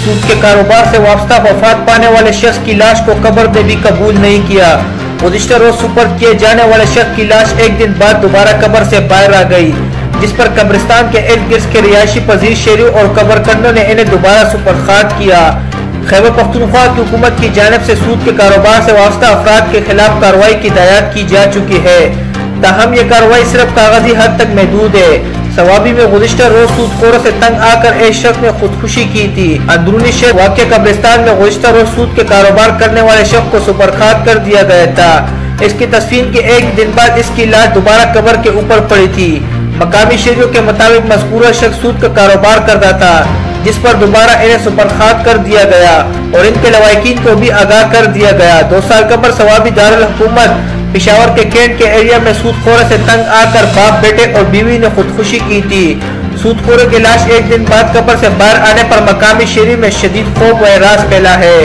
سود کے کاروبار سے وابستہ وفات پانے والے شخص کی لاش کو قبر نے بھی قبول نہیں کیا۔ گزشتہ روز سپرد کیے جانے والے شخص کی لاش ایک دن بعد دوبارہ قبر سے باہر آ گئی، جس پر قبرستان کے ارد گرد کے رہائشی پذیر شہریوں اور قبر کنوں نے انہیں دوبارہ سپرد کیا۔ خیبر پختونخوا کی حکومت کی جانب سے سود کے کاروبار سے وابستہ افراد کے خلاف کارروائی کی ہدایت کی جا چکی ہے، تاہم یہ کارروائی صرف کاغذی حد تک محدود ہے۔ ثوابی میں گزشتہ روز سود خوروں سے تنگ آ کر ایک شخص نے خودکشی کی تھی۔ اندرونی شہر واقع قبرستان میں گزشتہ روز سود کے کاروبار کرنے والے شخص کو سپرد کر دیا گیا تھا۔ اس کی تدفین کے ایک دن بعد اس کی لاش دوبارہ قبر کے اوپر پڑی تھی۔ مقامی شہریوں کے مطابق مذکورہ شخص سود کا کاروبار کرتا تھا، جس پر دوبارہ انہیں سپرد کر دیا گیا اور ان کے لواحقین کو بھی آگاہ کر دیا گیا۔ 2 سال قبل ثوابی دارالحکومت پشاور کے کینٹ کے ایریا میں سود خوروں سے تنگ آ کر باپ، بیٹے اور بیوی نے خودکشی کی تھی۔ سود خوروں کی لاش ایک دن بعد قبر سے باہر آنے پر مقامی شہری میں شدید خوف و ہراس پھیلا ہے۔